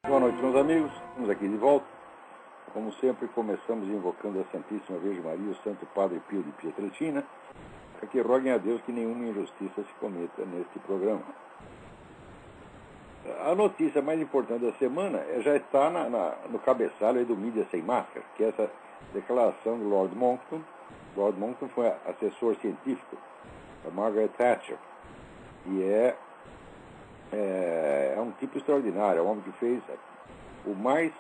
Boa noite, meus amigos. Estamos aqui de volta. Como sempre, começamos invocando a Santíssima Virgem Maria e o Santo Padre Pio de Pietrelcina, para que roguem a Deus que nenhuma injustiça se cometa neste programa. A notícia mais importante da semana já está no cabeçalho aí do Mídia Sem Máscara, que é essa declaração do Lord Monckton. Lord Monckton foi assessor científico da Margaret Thatcher e é um tipo extraordinário, é um homem que fez o mais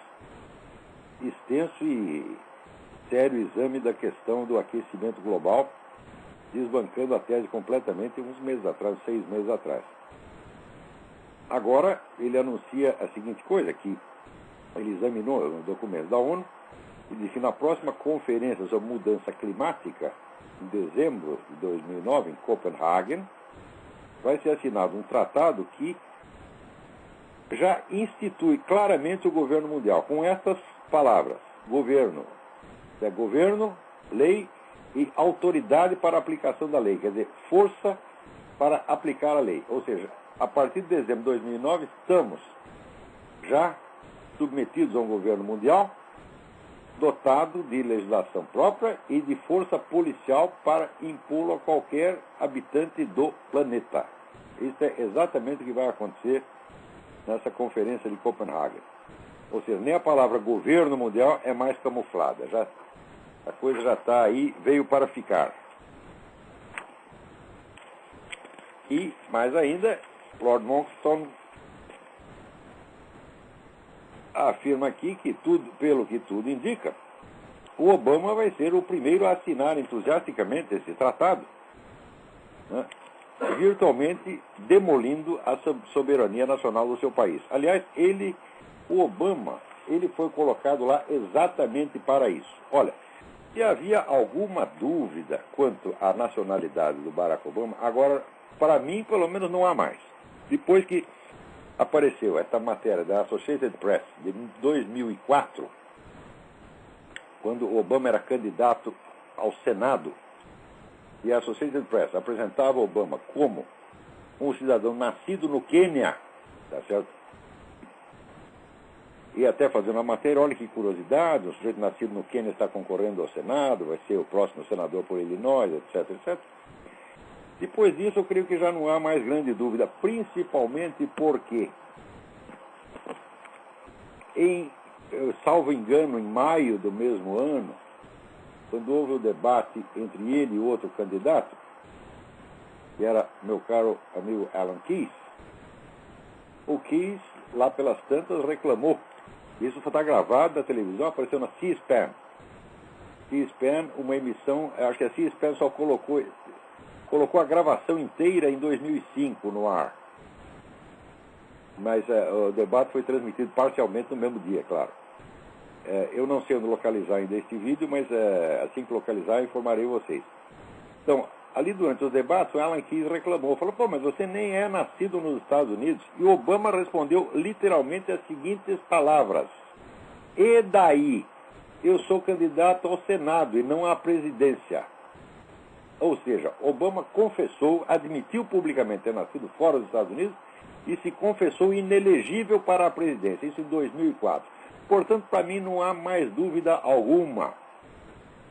extenso e sério exame da questão do aquecimento global, desbancando a tese completamente uns meses atrás, 6 meses atrás. Agora, ele anuncia a seguinte coisa, que ele examinou um documento da ONU e disse que na próxima conferência sobre mudança climática, em dezembro de 2009, em Copenhagen, vai ser assinado um tratado que já institui claramente o governo mundial, com estas palavras: governo. É governo, lei e autoridade para a aplicação da lei, quer dizer, força para aplicar a lei. Ou seja, a partir de dezembro de 2009, estamos já submetidos a um governo mundial dotado de legislação própria e de força policial para impô-lo a qualquer habitante do planeta. Isso é exatamente o que vai acontecer nessa conferência de Copenhague. Ou seja, nem a palavra governo mundial é mais camuflada. A coisa já está aí, veio para ficar. E, mais ainda, Lord Monckton afirma aqui que, pelo que tudo indica, o Obama vai ser o primeiro a assinar entusiasticamente esse tratado, né, virtualmente demolindo a soberania nacional do seu país. Aliás, o Obama, ele foi colocado lá exatamente para isso. Olha, se havia alguma dúvida quanto à nacionalidade do Barack Obama, agora, para mim, pelo menos, não há mais. Depois que apareceu esta matéria da Associated Press de 2004, quando o Obama era candidato ao Senado, e a Associated Press apresentava Obama como um cidadão nascido no Quênia, tá certo? E até fazendo uma matéria, olha que curiosidade, um sujeito nascido no Quênia está concorrendo ao Senado, vai ser o próximo senador por Illinois, etc, etc. Depois disso, eu creio que já não há mais grande dúvida, principalmente porque, salvo engano, em maio do mesmo ano, quando houve o debate entre ele e outro candidato, que era meu caro amigo Alan Keyes, o Keyes, lá pelas tantas, reclamou. Isso está gravado na televisão, apareceu na C-SPAN. C-SPAN, uma emissão, acho que a C-SPAN só colocou a gravação inteira em 2005 no ar. Mas o debate foi transmitido parcialmente no mesmo dia, claro. Eu não sei onde localizar ainda este vídeo, mas assim que localizar, informarei vocês. Então, ali durante os debates, o Alan Keyes reclamou, falou, mas você nem é nascido nos Estados Unidos. E o Obama respondeu literalmente as seguintes palavras: e daí? Eu sou candidato ao Senado e não à presidência. Ou seja, Obama confessou, admitiu publicamente ter nascido fora dos Estados Unidos e se confessou inelegível para a presidência, isso em 2004. Portanto, para mim não há mais dúvida alguma.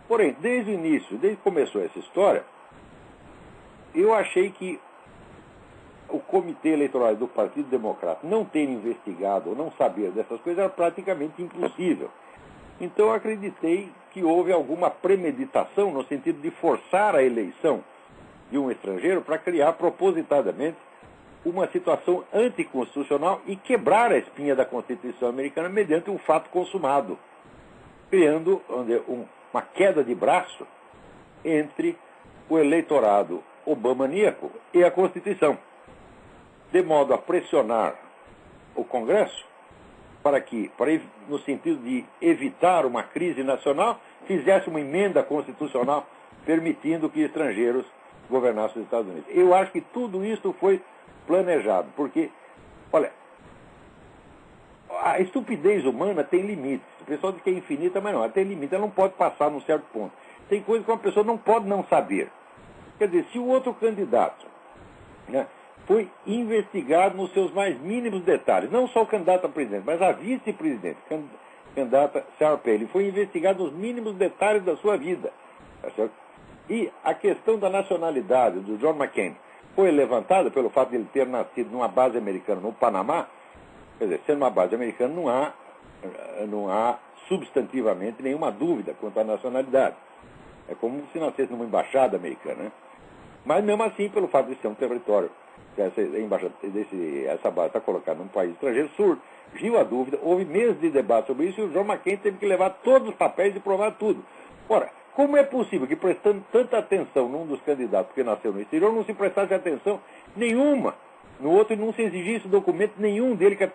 Porém, desde o início, desde que começou essa história, eu achei que o Comitê Eleitoral do Partido Democrata não ter investigado ou não saber dessas coisas era praticamente impossível. Então eu acreditei que houve alguma premeditação no sentido de forçar a eleição de um estrangeiro para criar propositadamente uma situação anticonstitucional e quebrar a espinha da Constituição americana mediante um fato consumado, criando uma queda de braço entre o eleitorado obamaníaco e a Constituição, de modo a pressionar o Congresso para que, no sentido de evitar uma crise nacional, fizesse uma emenda constitucional permitindo que estrangeiros governassem os Estados Unidos. Eu acho que tudo isso foi planejado, porque, olha, a estupidez humana tem limites. O pessoal diz que é infinita, mas não, ela tem limite, ela não pode passar num certo ponto. Tem coisas que uma pessoa não pode não saber. Quer dizer, se o outro candidato, né, foi investigado nos seus mais mínimos detalhes. Não só o candidato a presidente, mas a vice-presidente, candidata Sarah Palin, foi investigado nos mínimos detalhes da sua vida. Tá certo? E a questão da nacionalidade do John McCain foi levantada pelo fato de ele ter nascido numa base americana no Panamá. Quer dizer, sendo uma base americana, não há substantivamente nenhuma dúvida quanto à nacionalidade. É como se nascesse numa embaixada americana, né? Mas mesmo assim, pelo fato de ser um território, essa base está colocada num país estrangeiro, surgiu a dúvida, houve meses de debate sobre isso e o John McCain teve que levar todos os papéis e provar tudo. Ora, como é possível que, prestando tanta atenção num dos candidatos que nasceu no exterior, não se prestasse atenção nenhuma no outro e não se exigisse documento nenhum dele, que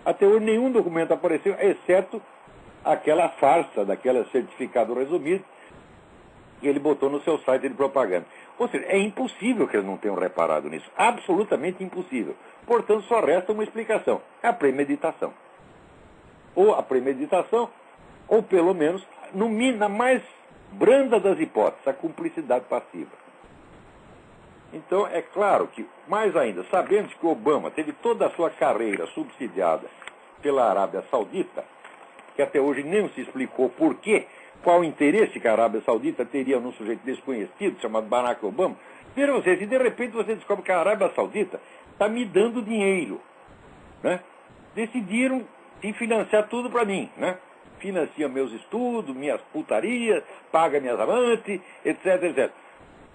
até hoje nenhum documento apareceu, exceto aquela farsa daquele certificado resumido que ele botou no seu site de propaganda. Ou seja, é impossível que eles não tenham reparado nisso. Absolutamente impossível. Portanto, só resta uma explicação. É a premeditação. Ou a premeditação, ou pelo menos, na mais branda das hipóteses, a cumplicidade passiva. Então, é claro que, mais ainda, sabendo que Obama teve toda a sua carreira subsidiada pela Arábia Saudita, que até hoje nem se explicou por quê, qual o interesse que a Arábia Saudita teria num sujeito desconhecido, chamado Barack Obama. Vejam vocês, e de repente você descobre que a Arábia Saudita está me dando dinheiro, né? Decidiram financiar tudo para mim, né? Financia meus estudos, minhas putarias, paga minhas amantes, etc, etc.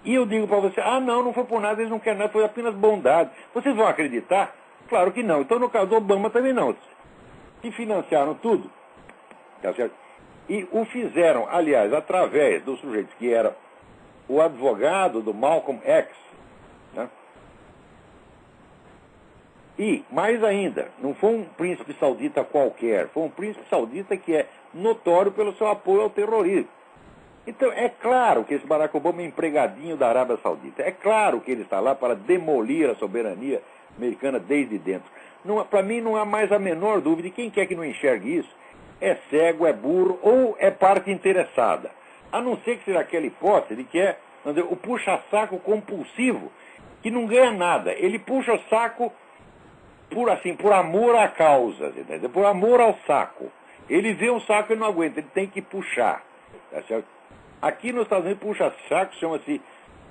E eu digo para você, não foi por nada, eles não querem nada, foi apenas bondade. Vocês vão acreditar? Claro que não. Então, no caso do Obama também não. Se financiaram tudo, tá certo? E o fizeram, aliás, através do sujeito que era o advogado do Malcolm X, né? E, mais ainda, não foi um príncipe saudita qualquer, foi um príncipe saudita que é notório pelo seu apoio ao terrorismo. Então, é claro que esse Barack Obama é empregadinho da Arábia Saudita. É claro que ele está lá para demolir a soberania americana desde dentro. Para mim, não há mais a menor dúvida, e quem quer que não enxergue isso, é cego, é burro ou é parte interessada. A não ser que seja aquela hipótese de que é o puxa-saco compulsivo, que não ganha nada. Ele puxa o saco por amor à causa, entendeu? Por amor ao saco. Ele vê um saco e não aguenta, ele tem que puxar. Tá certo? Aqui nos Estados Unidos, puxa-saco chama-se,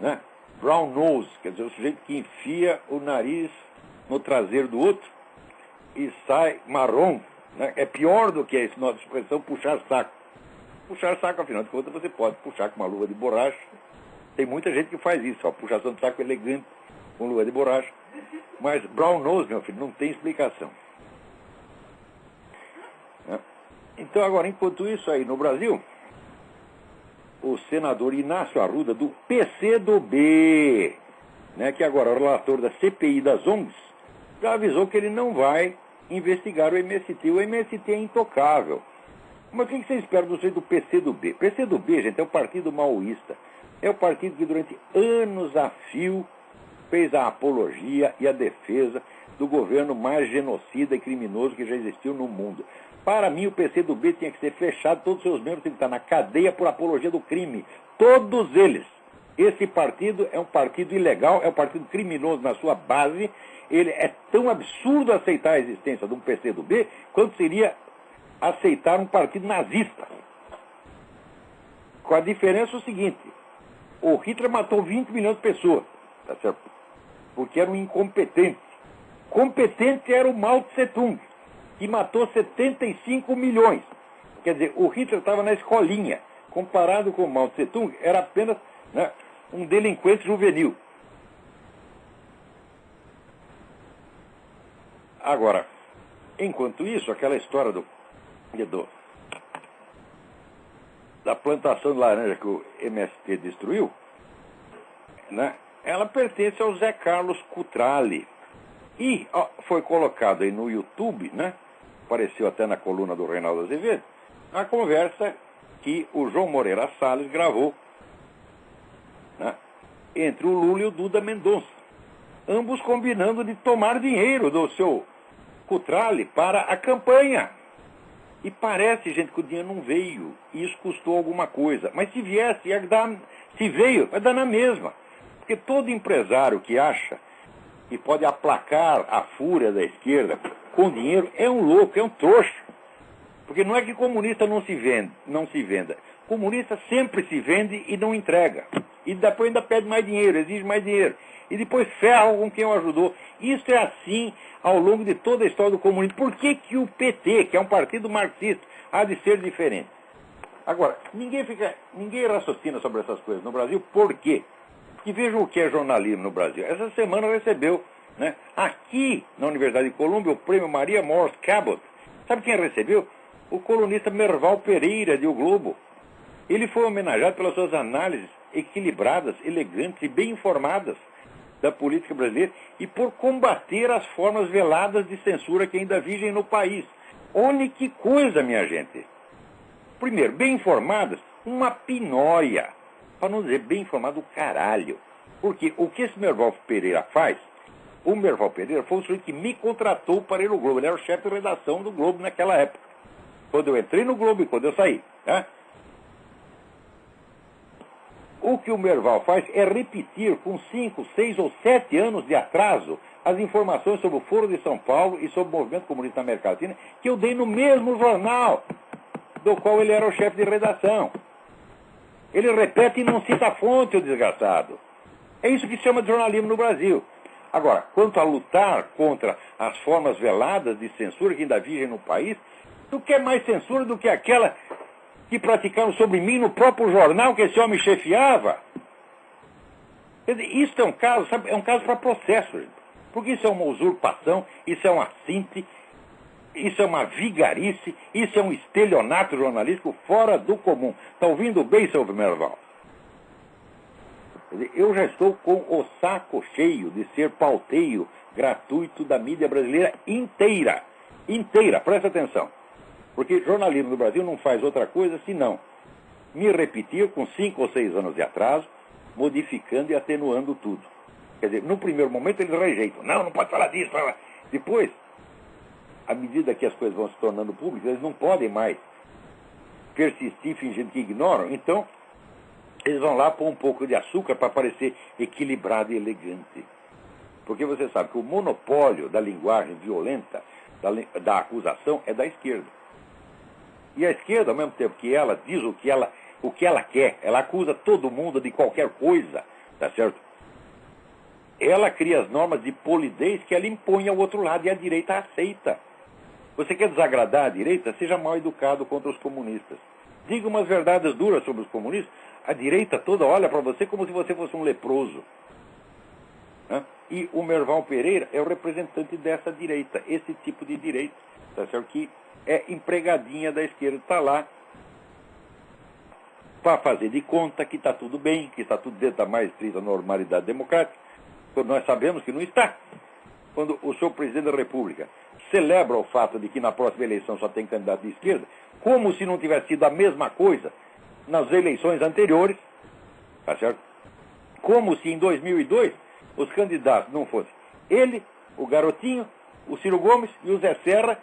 né, brown nose, quer dizer, o sujeito que enfia o nariz no traseiro do outro e sai marrom. Né? É pior do que a nossa expressão puxar saco. Puxar saco, afinal de contas, você pode puxar com uma luva de borracha. Tem muita gente que faz isso, ó, puxação de saco elegante com luva de borracha. Mas brown nose, meu filho, não tem explicação. Né? Então, agora, enquanto isso aí no Brasil, o senador Inácio Arruda, do PCdoB, né, que agora é o relator da CPI das ONGs, já avisou que ele não vai investigar o MST. O MST é intocável. Mas o que você espera do PCdoB? PCdoB, gente, é o partido maoísta. É o partido que durante anos a fio fez a apologia e a defesa do governo mais genocida e criminoso que já existiu no mundo. Para mim, o PCdoB tinha que ser fechado, todos os seus membros têm que estar na cadeia por apologia do crime. Todos eles. Esse partido é um partido ilegal, é um partido criminoso na sua base. Ele é tão absurdo aceitar a existência de um PCdoB quanto seria aceitar um partido nazista. Com a diferença o seguinte: o Hitler matou 20 milhões de pessoas, tá certo? Porque era um incompetente. Competente era o Mao Tse-tung, que matou 75 milhões. Quer dizer, o Hitler estava na escolinha. Comparado com o Mao Tse-tung, era apenas, né, um delinquente juvenil. Agora, enquanto isso, aquela história da plantação de laranja que o MST destruiu, né, ela pertence ao Zé Carlos Cutrale. E foi colocado aí no YouTube, né, apareceu até na coluna do Reinaldo Azevedo, a conversa que o João Moreira Salles gravou, né, entre o Lula e o Duda Mendonça. Ambos combinando de tomar dinheiro do seu Cutrale para a campanha. E parece, gente, que o dinheiro não veio. E isso custou alguma coisa. Mas se viesse, se veio, vai dar na mesma. Porque todo empresário que acha e pode aplacar a fúria da esquerda com dinheiro, é um louco, é um trouxa. Porque não é que comunista não se venda. Comunista sempre se vende e não entrega. E depois ainda pede mais dinheiro, exige mais dinheiro. E depois ferra com quem o ajudou. Isso é assim ao longo de toda a história do comunismo. Por que que o PT, que é um partido marxista, há de ser diferente? Agora, ninguém raciocina sobre essas coisas no Brasil. Por quê? Porque vejam o que é jornalismo no Brasil. Essa semana recebeu, né, aqui na Universidade de Colômbia, o prêmio Maria Morse Cabot. Sabe quem recebeu? O colunista Merval Pereira, de O Globo. Ele foi homenageado pelas suas análises equilibradas, elegantes e bem informadas da política brasileira e por combater as formas veladas de censura que ainda vigem no país. Olha que coisa, minha gente. Primeiro, bem informadas, uma pinóia. Para não dizer bem informado, caralho. Porque o que esse Merval Pereira faz, o Merval Pereira foi o sujeito que me contratou para ir no Globo. Ele era o chefe de redação do Globo naquela época. Quando eu entrei no Globo e quando eu saí. Né? O que o Merval faz é repetir com 5, 6 ou 7 anos de atraso as informações sobre o Foro de São Paulo e sobre o movimento comunista na América Latina que eu dei no mesmo jornal do qual ele era o chefe de redação. Ele repete e não cita a fonte, o desgraçado. É isso que se chama de jornalismo no Brasil. Agora, quanto a lutar contra as formas veladas de censura que ainda vigem no país, tu quer mais censura do que aquela que praticaram sobre mim no próprio jornal que esse homem chefiava? Quer dizer, isso é um caso, sabe, é um caso para processo, gente. Porque isso é uma usurpação, isso é um assinte, isso é uma vigarice, isso é um estelionato jornalístico fora do comum. Está ouvindo bem, seu Merval? Quer dizer, eu já estou com o saco cheio de ser pauteio gratuito da mídia brasileira inteira. Inteira, presta atenção. Porque jornalismo no Brasil não faz outra coisa senão me repetir com 5 ou 6 anos de atraso, modificando e atenuando tudo. Quer dizer, no primeiro momento eles rejeitam. Não pode falar disso. Fala. Depois, à medida que as coisas vão se tornando públicas, eles não podem mais persistir fingindo que ignoram. Então, eles vão lá pôr um pouco de açúcar para parecer equilibrado e elegante. Porque você sabe que o monopólio da linguagem violenta, da acusação, é da esquerda. E a esquerda, ao mesmo tempo que ela diz o que ela quer, ela acusa todo mundo de qualquer coisa, tá certo? Ela cria as normas de polidez que ela impõe ao outro lado e a direita aceita. Você quer desagradar a direita? Seja mal educado contra os comunistas. Diga umas verdades duras sobre os comunistas, a direita toda olha para você como se você fosse um leproso. Né? E o Merval Pereira é o representante dessa direita, esse tipo de direita, tá certo? Que é empregadinha da esquerda, está lá para fazer de conta que está tudo bem, que está tudo dentro da mais estrita normalidade democrática, quando nós sabemos que não está. Quando o senhor presidente da República celebra o fato de que na próxima eleição só tem candidato de esquerda, como se não tivesse sido a mesma coisa nas eleições anteriores, tá certo? Como se em 2002 os candidatos não fossem ele, o Garotinho, o Ciro Gomes e o Zé Serra,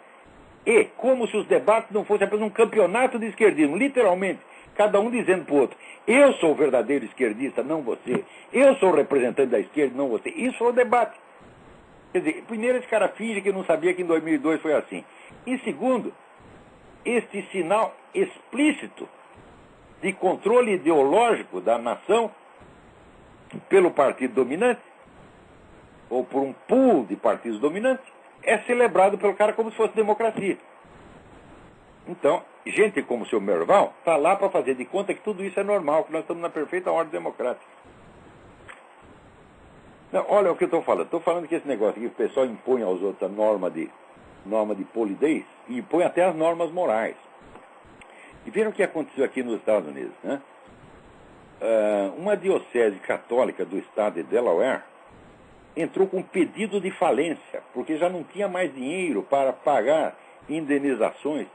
e como se os debates não fossem apenas um campeonato de esquerdismo, literalmente, cada um dizendo para o outro, eu sou o verdadeiro esquerdista, não você, eu sou o representante da esquerda, não você. Isso foi o debate. Quer dizer, primeiro esse cara finge que não sabia que em 2002 foi assim. E segundo, este sinal explícito de controle ideológico da nação pelo partido dominante, ou por um pool de partidos dominantes, é celebrado pelo cara como se fosse democracia. Então, gente como o seu Merval está lá para fazer de conta que tudo isso é normal, que nós estamos na perfeita ordem democrática. Não, olha o que eu estou falando. Estou falando que esse negócio que o pessoal impõe aos outros a norma de polidez e impõe até as normas morais. E viram o que aconteceu aqui nos Estados Unidos, né? Uma diocese católica do estado de Delaware entrou com pedido de falência, porque já não tinha mais dinheiro para pagar indenizações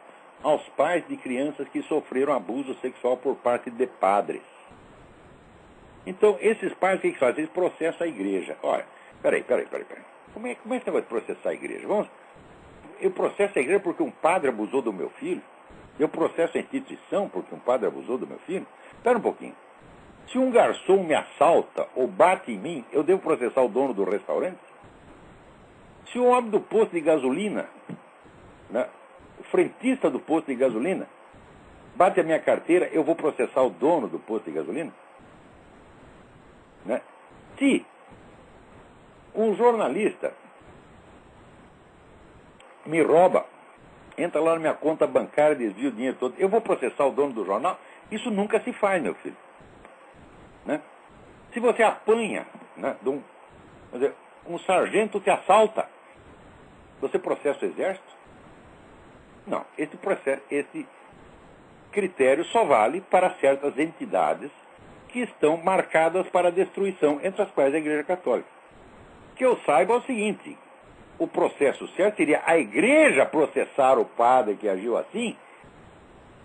aos pais de crianças que sofreram abuso sexual por parte de padres. Então, esses pais, o que fazem? Eles processam a igreja. Olha, peraí. Como é esse negócio de processar a igreja? Eu processo a igreja porque um padre abusou do meu filho? Eu processo a instituição porque um padre abusou do meu filho? Espera um pouquinho. Se um garçom me assalta ou bate em mim, eu devo processar o dono do restaurante? Se o homem do posto de gasolina, né, o frentista do posto de gasolina, bate a minha carteira, eu vou processar o dono do posto de gasolina? Né? Se um jornalista me rouba, entra lá na minha conta bancária, desvia o dinheiro todo, eu vou processar o dono do jornal? Isso nunca se faz, meu filho. Né? Se você apanha, né, um sargento te assalta, você processa o exército? Não, esse critério só vale para certas entidades que estão marcadas para destruição, entre as quais a Igreja Católica. Que eu saiba é o seguinte: o processo certo seria a Igreja processar o padre que agiu assim,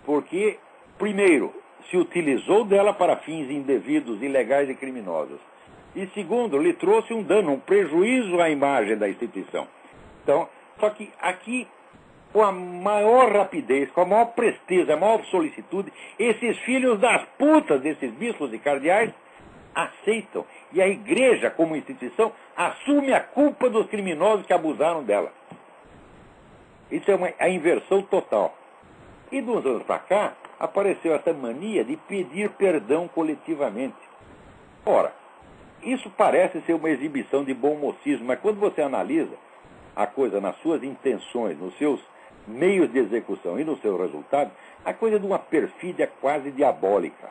porque, primeiro, se utilizou dela para fins indevidos, ilegais e criminosos. E, segundo, lhe trouxe um dano, um prejuízo à imagem da instituição. Então, só que aqui, com a maior rapidez, com a maior presteza, a maior solicitude, esses filhos das putas desses bispos e cardeais aceitam. E a Igreja, como instituição, assume a culpa dos criminosos que abusaram dela. Isso é a inversão total. E de uns anos para cá, apareceu essa mania de pedir perdão coletivamente. Ora, isso parece ser uma exibição de bom mocismo, mas quando você analisa a coisa nas suas intenções, nos seus meios de execução e no seu resultado, a coisa é de uma perfídia quase diabólica.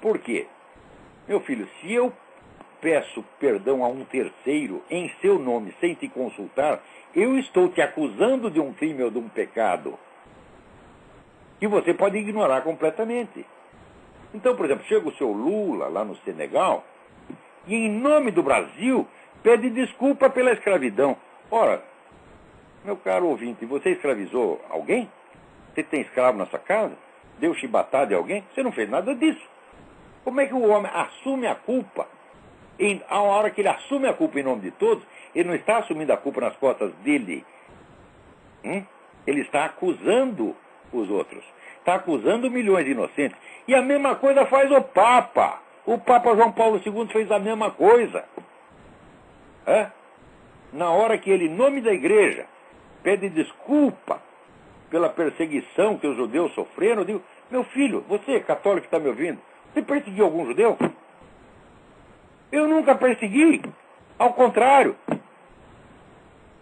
Por quê? Meu filho, se eu peço perdão a um terceiro em seu nome sem te consultar, eu estou te acusando de um crime ou de um pecado que você pode ignorar completamente. Então, por exemplo, chega o seu Lula lá no Senegal e, em nome do Brasil, pede desculpa pela escravidão. Ora, meu caro ouvinte, você escravizou alguém? Você tem escravo na sua casa? Deu chibatada em alguém? Você não fez nada disso. Como é que o homem assume a culpa? A hora que ele assume a culpa em nome de todos, ele não está assumindo a culpa nas costas dele. Ele está acusando os outros. Está acusando milhões de inocentes. E a mesma coisa faz o Papa. O Papa João Paulo II fez a mesma coisa. Na hora que ele, em nome da Igreja, pede desculpa pela perseguição que os judeus sofreram, eu digo: meu filho, você, católico que está me ouvindo, você perseguiu algum judeu? Eu nunca persegui. Ao contrário.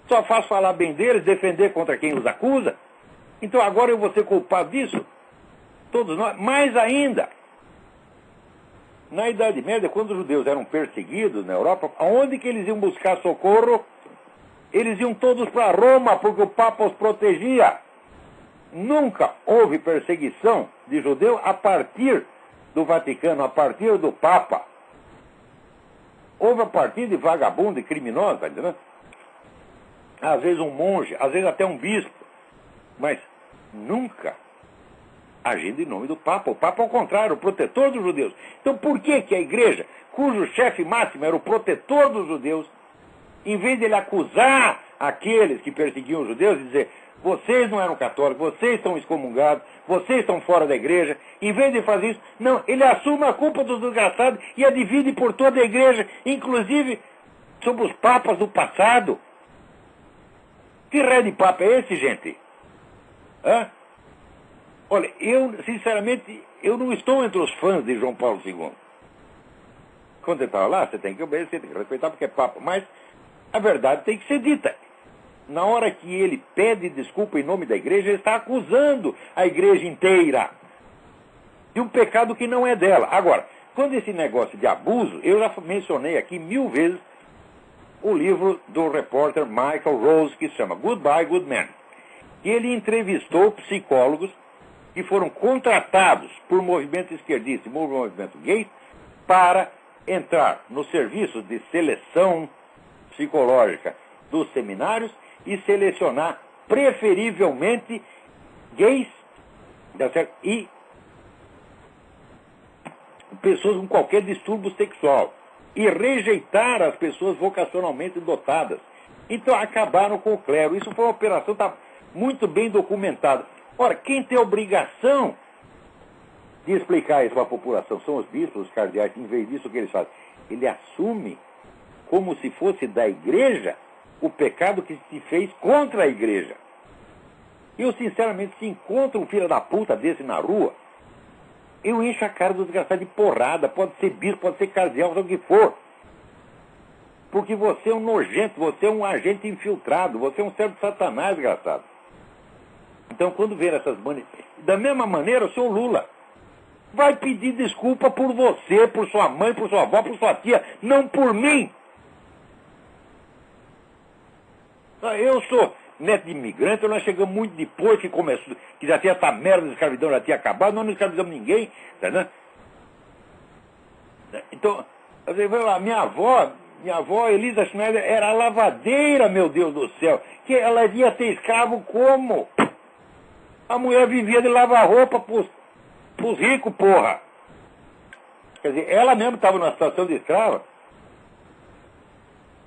Só faço falar bem deles, defender contra quem os acusa. Então agora eu vou ser culpado disso? Todos nós. Mais ainda. Na Idade Média, quando os judeus eram perseguidos na Europa, aonde que eles iam buscar socorro? Eles iam todos para Roma, porque o Papa os protegia. Nunca houve perseguição de judeu a partir do Vaticano, a partir do Papa. Houve a partir de vagabundo e criminoso, tá entendendo? Às vezes um monge, às vezes até um bispo. Mas nunca agindo em nome do Papa. O Papa, ao contrário, o protetor dos judeus. Então por que que a Igreja, cujo chefe máximo era o protetor dos judeus, em vez de ele acusar aqueles que perseguiam os judeus e dizer: vocês não eram católicos, vocês estão excomungados, vocês estão fora da Igreja, em vez de fazer isso, não, ele assume a culpa dos desgraçados e a divide por toda a Igreja, inclusive sobre os papas do passado. Que ré de papa é esse, gente? Olha, eu, sinceramente, eu não estou entre os fãs de João Paulo II. Quando ele estava lá, você tem que obedecer, tem que respeitar porque é papa, mas a verdade tem que ser dita. Na hora que ele pede desculpa em nome da Igreja, ele está acusando a Igreja inteira de um pecado que não é dela. Agora, quando esse negócio de abuso, eu já mencionei aqui 1000 vezes o livro do repórter Michael Rose, que se chama Goodbye, Good Man. E ele entrevistou psicólogos que foram contratados por movimento esquerdista e movimento gay para entrar nos serviços de seleção psicológica dos seminários e selecionar preferivelmente gays e pessoas com qualquer distúrbio sexual e rejeitar as pessoas vocacionalmente dotadas. Então acabaram com o clero. Isso foi uma operação, está muito bem documentada. Ora, quem tem a obrigação de explicar isso para a população são os bispos, os cardeais. Em vez disso, o que eles fazem? Ele assume como se fosse da Igreja o pecado que se fez contra a igreja. Eu, sinceramente, se encontro um filho da puta desse na rua, eu encho a cara do desgraçado de porrada. Pode ser bispo, pode ser cardeal, seja o que for. Porque você é um nojento, você é um agente infiltrado, você é um servo de Satanás, desgraçado. Então, quando ver essas da mesma maneira, o senhor Lula vai pedir desculpa por você, por sua mãe, por sua avó, por sua tia, não por mim. Eu sou neto de imigrante, nós chegamos muito depois que começou, que já tinha essa merda de escravidão, já tinha acabado, nós não escravizamos ninguém, tá, né? Então, minha avó, Elisa Schneider, era lavadeira, meu Deus do céu. Que ela ia ter escravo como? A mulher vivia de lavar roupa pros ricos, porra. Quer dizer, ela mesmo estava numa situação de escrava.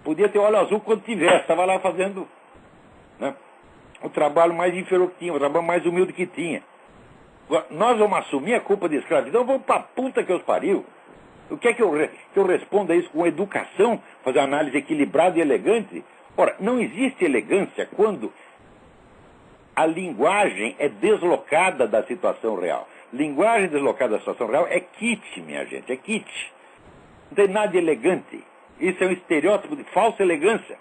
Podia ter olho azul quando tivesse, estava lá fazendo, né, o trabalho mais inferior que tinha, o trabalho mais humilde que tinha. Nós vamos assumir a culpa de escravidão, vamos pra puta que os pariu. O que é que eu respondo a isso com educação, fazer uma análise equilibrada e elegante? Ora, não existe elegância quando a linguagem é deslocada da situação real. Linguagem deslocada da situação real é kit, minha gente, é kit. Não tem nada de elegante. Isso é um estereótipo de falsa elegância.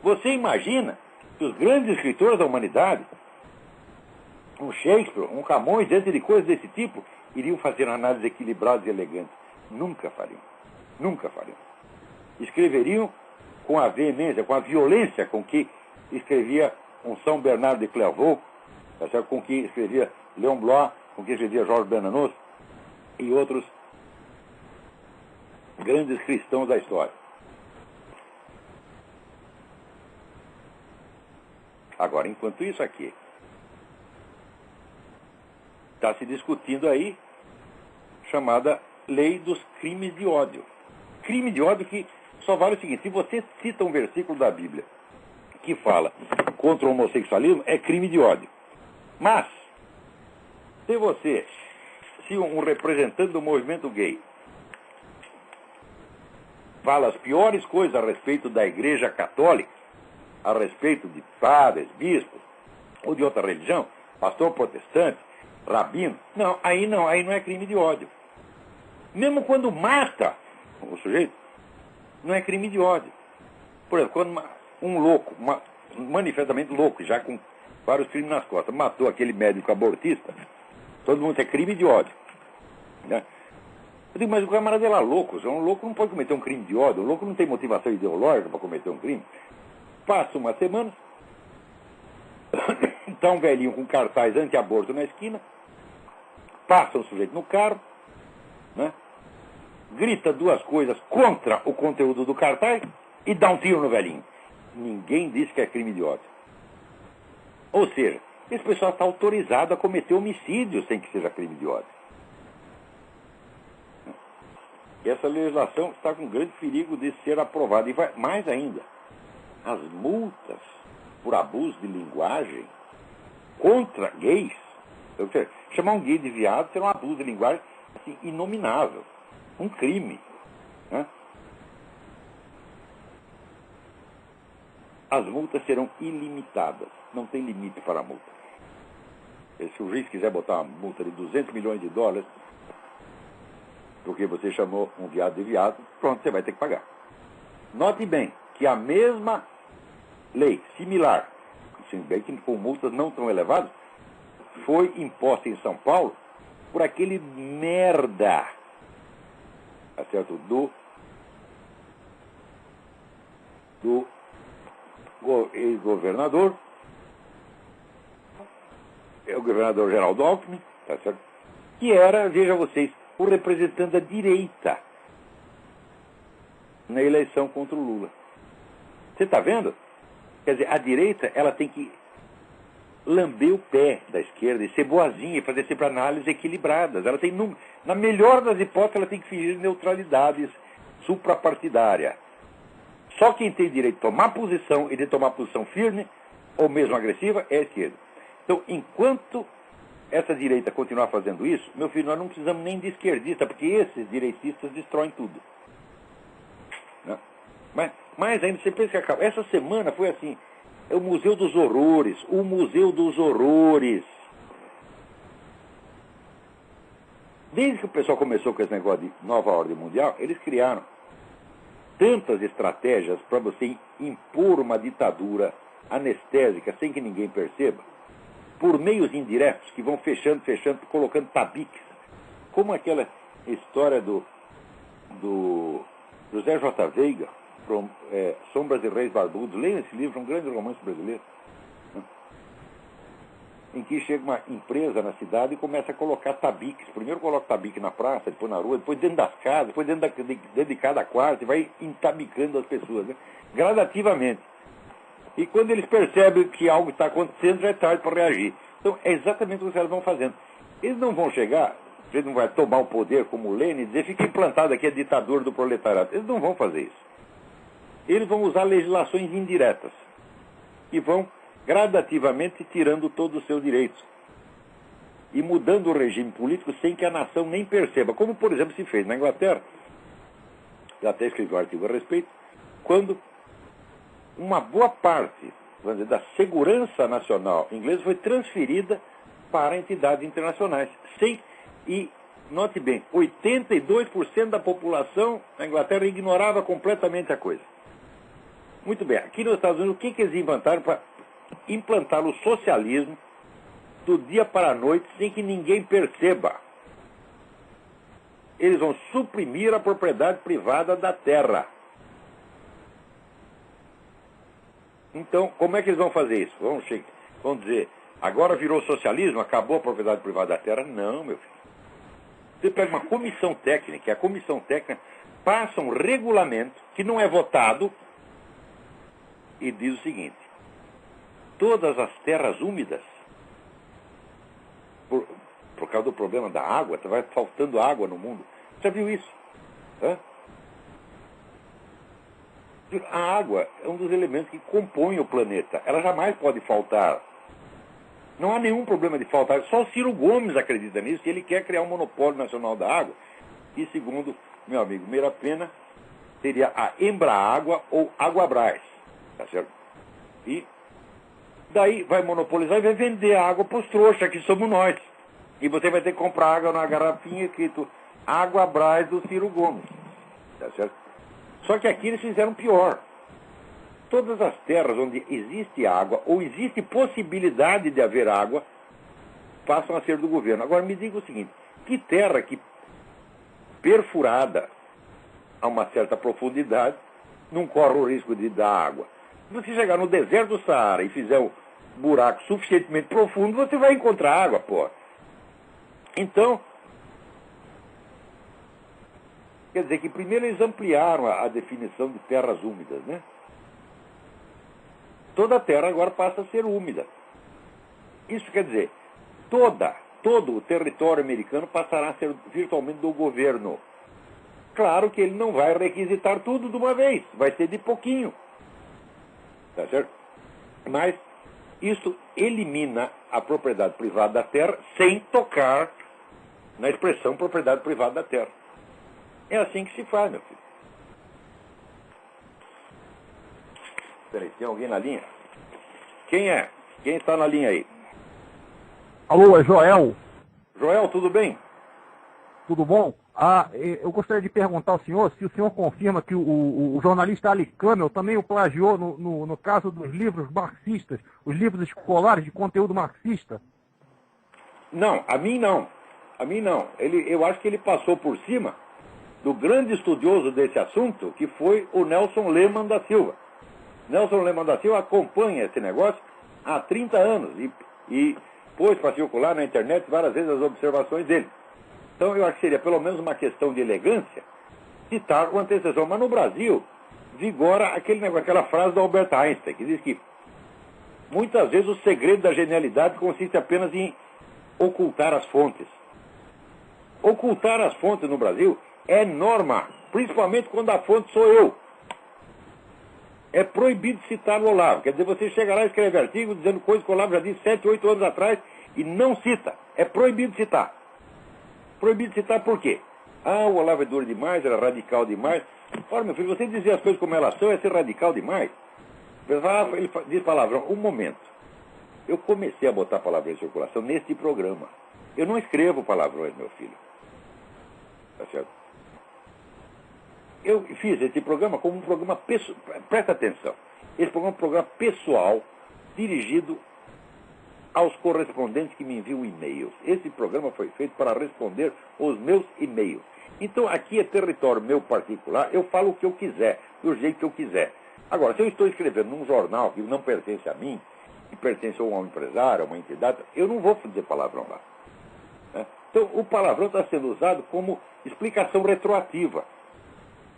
Você imagina que os grandes escritores da humanidade, um Shakespeare, um Camões, diante de coisas desse tipo, iriam fazer análises equilibradas e elegantes? Nunca fariam. Nunca fariam. Escreveriam com a veemência, com a violência com que escrevia um São Bernardo de Clairvaux, com que escrevia Léon Blois, com que escrevia Jorge Bernanos e outros grandes cristãos da história. Agora, enquanto isso aqui está se discutindo aí, chamada Lei dos Crimes de Ódio. Crime de ódio que só vale o seguinte: se você cita um versículo da Bíblia que fala contra o homossexualismo, é crime de ódio. Mas, se um representante do movimento gay fala as piores coisas a respeito da Igreja Católica, a respeito de padres, bispos, ou de outra religião, pastor protestante, rabino, aí não é crime de ódio. Mesmo quando mata o sujeito, não é crime de ódio. Por exemplo, quando um louco, manifestamente louco, já com vários crimes nas costas, matou aquele médico abortista, todo mundo é crime de ódio. Né? Eu digo, mas o camarada era louco. Um louco não pode cometer um crime de ódio. O louco não tem motivação ideológica para cometer um crime. Passa uma semana, está um velhinho com cartaz anti-aborto na esquina, passa um sujeito no carro, né? Grita duas coisas contra o conteúdo do cartaz e dá um tiro no velhinho. Ninguém disse que é crime de ódio. Ou seja, esse pessoal está autorizado a cometer homicídio sem que seja crime de ódio. E essa legislação está com grande perigo de ser aprovada. E vai mais ainda, as multas por abuso de linguagem contra gays, chamar um gay de viado será um abuso de linguagem assim, inominável, um crime. Né? As multas serão ilimitadas, não tem limite para a multa. E se o juiz quiser botar uma multa de $200 milhões, porque você chamou um viado de viado, pronto, você vai ter que pagar. Note bem que a mesma lei, similar, se bem que com multas não tão elevadas, foi imposta em São Paulo por aquele merda, tá certo, do ex-governador, o governador Geraldo Alckmin, tá certo, que era, veja vocês, o representante da direita na eleição contra o Lula. Você está vendo? Quer dizer, a direita, ela tem que lamber o pé da esquerda e ser boazinha e fazer sempre análises equilibradas. Ela tem, na melhor das hipóteses, ela tem que fingir neutralidades suprapartidária. Só quem tem direito de tomar posição e de tomar posição firme, ou mesmo agressiva, é a esquerda. Então, enquanto essa direita continuar fazendo isso, meu filho, nós não precisamos nem de esquerdista, porque esses direitistas destroem tudo. Né? Mas Mais ainda, você pensa que acaba. Essa semana foi assim, é o Museu dos Horrores, o Museu dos Horrores. Desde que o pessoal começou com esse negócio de nova ordem mundial, eles criaram tantas estratégias para você impor uma ditadura anestésica sem que ninguém perceba, por meios indiretos que vão fechando, colocando tabiques. Como aquela história do José J. Veiga, Sombras e Reis Barbudos. Leiam esse livro, um grande romance brasileiro, né? Em que chega uma empresa na cidade e começa a colocar tabiques. Primeiro coloca tabique na praça, depois na rua, depois dentro das casas, depois dentro de cada quarto, e vai entabicando as pessoas, né? Gradativamente. E quando eles percebem que algo está acontecendo, já é tarde para reagir. Então, é exatamente o que eles vão fazendo. Eles não vão chegar, eles não vão tomar o poder como Lenin e dizer, fica implantado aqui a ditadura do proletariado. Eles não vão fazer isso. Eles vão usar legislações indiretas e vão gradativamente tirando todos os seus direitos e mudando o regime político sem que a nação nem perceba, como por exemplo se fez na Inglaterra. Eu até escrevi um artigo a respeito, quando uma boa parte, vamos dizer, da segurança nacional inglesa foi transferida para entidades internacionais, e note bem, 82% da população na Inglaterra ignorava completamente a coisa. Muito bem, aqui nos Estados Unidos, o que eles inventaram para implantar o socialismo do dia para a noite sem que ninguém perceba? Eles vão suprimir a propriedade privada da terra. Então, como é que eles vão fazer isso? Vão dizer, agora virou socialismo, acabou a propriedade privada da terra? Não, meu filho. Você pega uma comissão técnica, e a comissão técnica passa um regulamento que não é votado e diz o seguinte: todas as terras úmidas, por causa do problema da água, vai faltando água no mundo. Já viu isso? Hã? A água é um dos elementos que compõem o planeta. Ela jamais pode faltar. Não há nenhum problema de faltar. Só o Ciro Gomes acredita nisso e ele quer criar um monopólio nacional da água. E segundo meu amigo Meira Pena, seria a Embraágua ou Águabras. Tá certo? E daí vai monopolizar e vai vender a água para os trouxas, que somos nós. E você vai ter que comprar água na garrafinha escrito Águabras do Ciro Gomes. Tá certo? Só que aqui eles fizeram pior. Todas as terras onde existe água, ou existe possibilidade de haver água, passam a ser do governo. Agora me diga o seguinte, que terra que perfurada a uma certa profundidade não corre o risco de dar água? Se você chegar no deserto do Saara e fizer um buraco suficientemente profundo, você vai encontrar água, pô. Então, quer dizer que primeiro eles ampliaram a definição de terras úmidas, né? Toda a terra agora passa a ser úmida. Isso quer dizer, todo o território americano passará a ser virtualmente do governo. Claro que ele não vai requisitar tudo de uma vez, vai ser de pouquinho. Tá certo? Mas isso elimina a propriedade privada da terra sem tocar na expressão propriedade privada da terra. É assim que se faz, meu filho. Peraí, tem alguém na linha? Quem é? Quem está na linha aí? Alô, é Joel. Joel, tudo bem? Tudo bom? Eu gostaria de perguntar ao senhor se o senhor confirma que o jornalista Ali Camel também o plagiou no caso dos livros marxistas, os livros escolares de conteúdo marxista. Não, a mim não. A mim não. Eu acho que ele passou por cima do grande estudioso desse assunto, que foi o Nelson Lehmann da Silva. Nelson Lehmann da Silva acompanha esse negócio há 30 anos e pôs para circular na internet várias vezes as observações dele. Então eu acho que seria pelo menos uma questão de elegância citar o antecessor. Mas no Brasil vigora aquele negócio, aquela frase do Albert Einstein, que diz que muitas vezes o segredo da genialidade consiste apenas em ocultar as fontes. Ocultar as fontes no Brasil é norma, principalmente quando a fonte sou eu. É proibido citar o Olavo. Quer dizer, você chega lá e escreve artigo dizendo coisas que o Olavo já disse 7, 8 anos atrás e não cita. É proibido citar. Proibido citar por quê? O Olavo é duro demais, era radical demais. Ora, meu filho, você dizer as coisas como elas são é ser radical demais. Ele diz palavrão. Um momento. Eu comecei a botar palavrão em circulação neste programa. Eu não escrevo palavrões, meu filho. Tá certo? Eu fiz esse programa como um programa pessoal. Presta atenção. Esse programa é um programa pessoal dirigido aos correspondentes que me enviam e-mails. Esse programa foi feito para responder os meus e-mails. Então, aqui é território meu particular, eu falo o que eu quiser, do jeito que eu quiser. Agora, se eu estou escrevendo num jornal que não pertence a mim, que pertence a um empresário, a uma entidade, eu não vou dizer palavrão lá. Né? Então, o palavrão está sendo usado como explicação retroativa.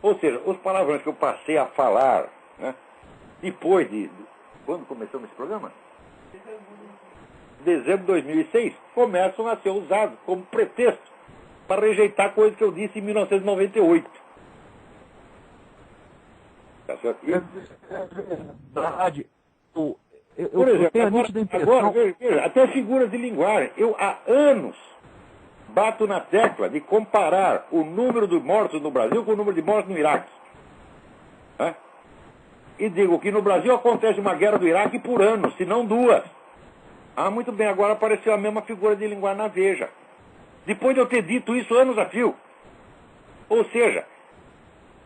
Ou seja, os palavrões que eu passei a falar, né, depois de... Quando começamos esse programa? Dezembro de 2006, começam a ser usados como pretexto para rejeitar coisas que eu disse em 1998. Tá certo? Verdade. Por exemplo, agora veja, até figuras de linguagem. Eu há anos bato na tecla de comparar o número de mortos no Brasil com o número de mortos no Iraque. Né? E digo que no Brasil acontece uma guerra do Iraque por ano, se não duas. Ah, muito bem, agora apareceu a mesma figura de linguagem na Veja. Depois de eu ter dito isso anos a fio. Ou seja,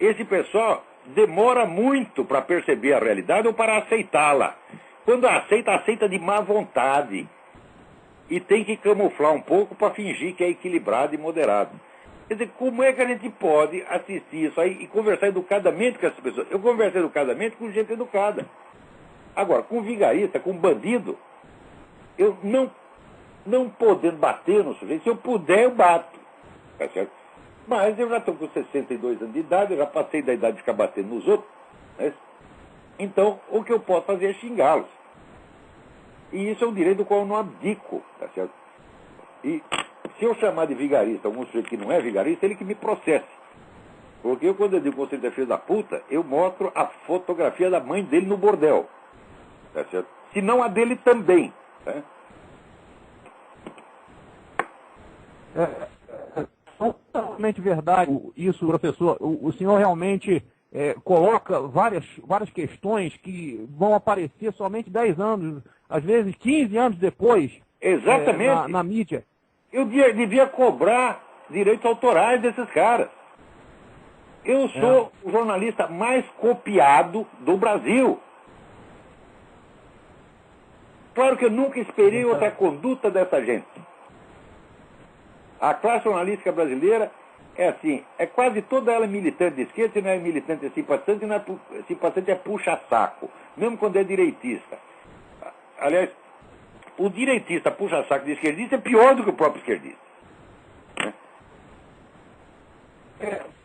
esse pessoal demora muito para perceber a realidade ou para aceitá-la. Quando aceita de má vontade. E tem que camuflar um pouco para fingir que é equilibrado e moderado. Quer dizer, como é que a gente pode assistir isso aí e conversar educadamente com essas pessoas? Eu converso educadamente com gente educada. Agora, com vigarista, com bandido, eu não podendo bater no sujeito, se eu puder, eu bato. Tá certo? Mas eu já estou com 62 anos de idade, eu já passei da idade de ficar batendo nos outros. Né? Então, o que eu posso fazer é xingá-los. E isso é um direito do qual eu não abdico. Tá certo? E se eu chamar de vigarista algum sujeito que não é vigarista, ele que me processe. Porque eu, quando eu digo que você é filho da puta, eu mostro a fotografia da mãe dele no bordel. Tá certo? Se não a dele também. Tá? É totalmente verdade isso, professor. O senhor realmente coloca várias questões que vão aparecer somente 10 anos, às vezes 15 anos depois. Exatamente. Na mídia. Eu devia cobrar direitos autorais desses caras. Eu sou o jornalista mais copiado do Brasil. Claro que eu nunca esperei outra conduta dessa gente. A classe jornalística brasileira é assim, é quase toda ela militante de esquerda, se não é militante é simpatizante, se não é simpatizante é puxa-saco, mesmo quando é direitista. Aliás, o direitista puxa-saco de esquerdista é pior do que o próprio esquerdista.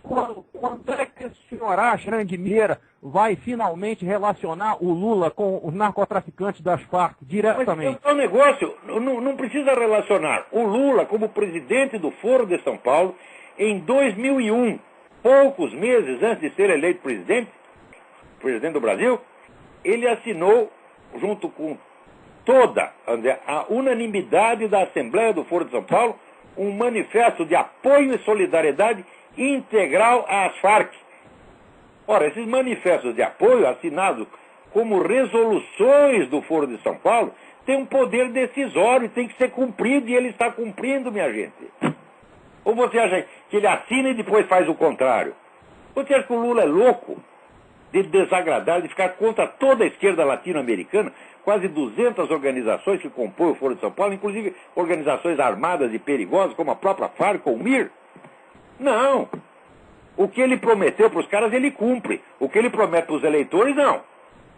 Quando é que o senhor acha, Rangueira, vai finalmente relacionar o Lula com os narcotraficantes das Farc diretamente? Mas é um negócio, não precisa relacionar o Lula como presidente do Foro de São Paulo em 2001, poucos meses antes de ser eleito presidente do Brasil, ele assinou, junto com toda a unanimidade da Assembleia do Foro de São Paulo, um manifesto de apoio e solidariedade integral às Farc. Ora, esses manifestos de apoio, assinados como resoluções do Foro de São Paulo, têm um poder decisório, tem que ser cumprido, e ele está cumprindo, minha gente. Ou você acha que ele assina e depois faz o contrário? Você acha que o Lula é louco de desagradar, de ficar contra toda a esquerda latino-americana, quase 200 organizações que compõem o Foro de São Paulo, inclusive organizações armadas e perigosas, como a própria Farc ou o MIR? Não. O que ele prometeu para os caras, ele cumpre. O que ele promete para os eleitores, não.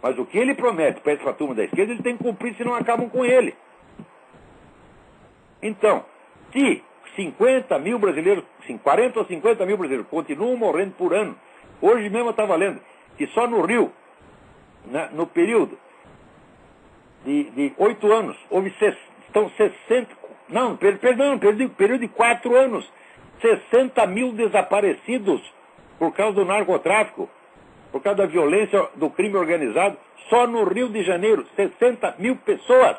Mas o que ele promete para essa turma da esquerda, ele tem que cumprir, senão acabam com ele. Então, se 50 mil brasileiros, 40 ou 50 mil brasileiros continuam morrendo por ano, hoje mesmo eu estava lendo que só no Rio, no período de 8 anos, houve estão 60, não, perdão, período de 4 anos, 60 mil desaparecidos por causa do narcotráfico, por causa da violência do crime organizado, só no Rio de Janeiro, 60 mil pessoas.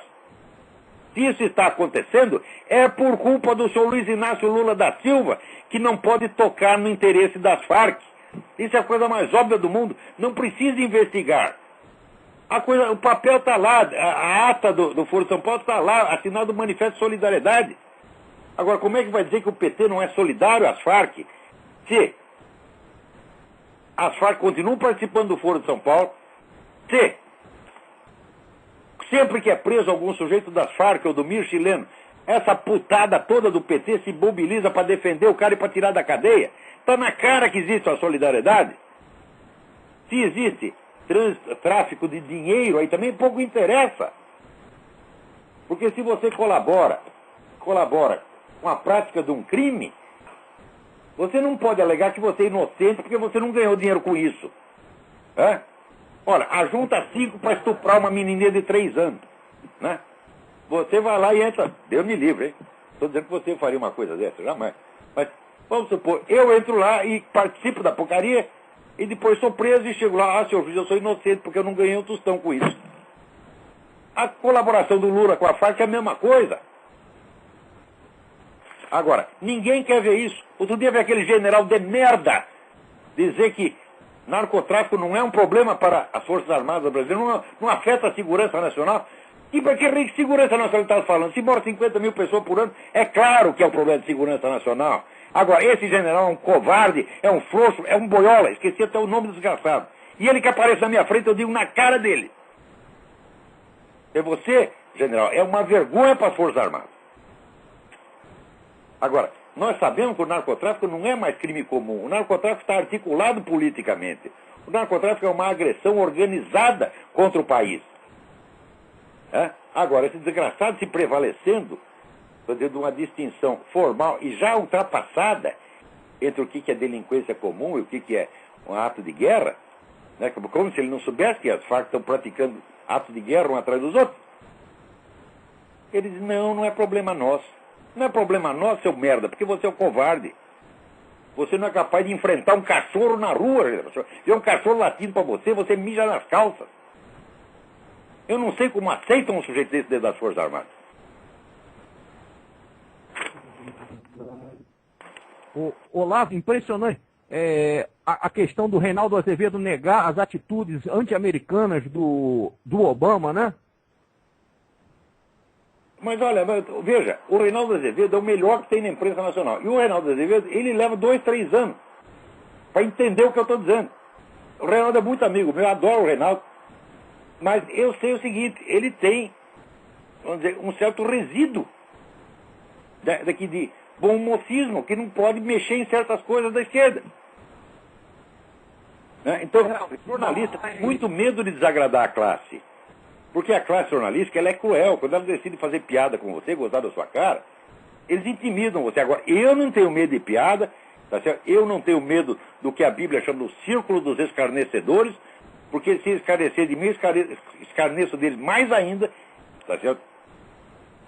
Se isso está acontecendo, é por culpa do senhor Luiz Inácio Lula da Silva, que não pode tocar no interesse das Farc. Isso é a coisa mais óbvia do mundo. Não precisa investigar. O papel está lá, a ata do Foro de São Paulo está lá, assinado o Manifesto de Solidariedade. Agora, como é que vai dizer que o PT não é solidário às Farc? Se as Farc continuam participando do Foro de São Paulo, se sempre que é preso algum sujeito das Farc ou do MIR chileno, essa putada toda do PT se mobiliza para defender o cara e para tirar da cadeia. Está na cara que existe a solidariedade. Se existe tráfico de dinheiro, aí também pouco interessa. Porque se você colabora com a prática de um crime, você não pode alegar que você é inocente porque você não ganhou dinheiro com isso. É? Olha, ajunta 5 para estuprar uma menininha de 3 anos. Né? Você vai lá e entra. Deus me livre, hein? Estou dizendo que você faria uma coisa dessa, jamais. Mas, vamos supor, eu entro lá e participo da porcaria e depois sou preso e chego lá, senhor juiz, eu sou inocente porque eu não ganhei um tostão com isso. A colaboração do Lula com a Farc é a mesma coisa. Agora, ninguém quer ver isso. Outro dia veio aquele general de merda dizer que narcotráfico não é um problema para as Forças Armadas brasileiras, não afeta a segurança nacional. E para que segurança nacional ele está falando? Se mora 50 mil pessoas por ano, é claro que é um problema de segurança nacional. Agora, esse general é um covarde, é um frouxo, é um boiola, esqueci até o nome do desgraçado. E ele que aparece na minha frente, eu digo na cara dele. E você, general, é uma vergonha para as Forças Armadas. Agora, nós sabemos que o narcotráfico não é mais crime comum. O narcotráfico está articulado politicamente. O narcotráfico é uma agressão organizada contra o país. É? Agora, esse desgraçado se prevalecendo, fazendo uma distinção formal e já ultrapassada entre o que é delinquência comum e o que é um ato de guerra, né? Como se ele não soubesse que as Farc estão praticando atos de guerra um atrás dos outros. Ele diz, não é problema nosso. Não é problema nosso, seu merda, porque você é um covarde. Você não é capaz de enfrentar um cachorro na rua. Vê um cachorro latindo para você mija nas calças. Eu não sei como aceitam um sujeito desse dentro das Forças Armadas. Olavo, impressionante. A questão do Reinaldo Azevedo negar as atitudes anti-americanas do Obama, né? Mas olha, veja, o Reinaldo Azevedo é o melhor que tem na imprensa nacional. E o Reinaldo Azevedo, ele leva 2, 3 anos para entender o que eu estou dizendo. O Reinaldo é muito amigo meu, eu adoro o Reinaldo. Mas eu sei o seguinte, ele tem, vamos dizer, um certo resíduo daqui de bom mocismo, que não pode mexer em certas coisas da esquerda. Né? Então, o jornalista tem muito medo de desagradar a classe. Porque a classe jornalística, ela é cruel. Quando ela decide fazer piada com você, gostar da sua cara, eles intimidam você. Agora, eu não tenho medo de piada, tá certo? Eu não tenho medo do que a Bíblia chama do círculo dos escarnecedores, porque se escarnecer de mim, escarneço deles mais ainda, tá certo?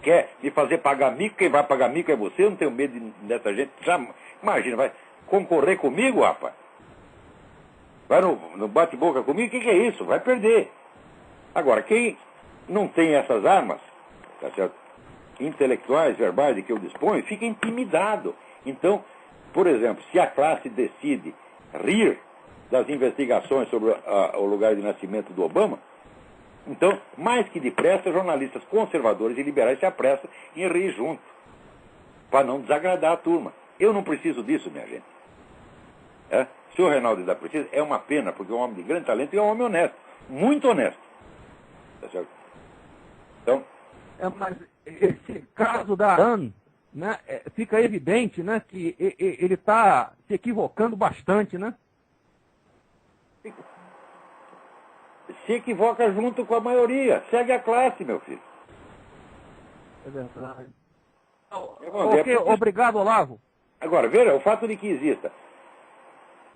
Quer me fazer pagar mico, quem vai pagar mico é você, eu não tenho medo dessa gente. Já, imagina, vai concorrer comigo, rapaz? Vai no bate-boca comigo, o que é isso? Vai perder. Agora, quem não tem essas armas, tá certo? Intelectuais, verbais de que eu disponho, fica intimidado. Então, por exemplo, se a classe decide rir das investigações sobre o lugar de nascimento do Obama, então, mais que depressa, jornalistas conservadores e liberais se apressam em rir junto, para não desagradar a turma. Eu não preciso disso, minha gente. Se o Reinaldo ainda precisa, é uma pena, porque é um homem de grande talento e é um homem honesto, muito honesto. Tá certo? Então... mas esse caso da AN, né, fica evidente, né, que ele está se equivocando bastante, né? Se equivoca junto com a maioria. Segue a classe, meu filho. É verdade. Ok, obrigado, Olavo. Agora, veja, o fato de que exista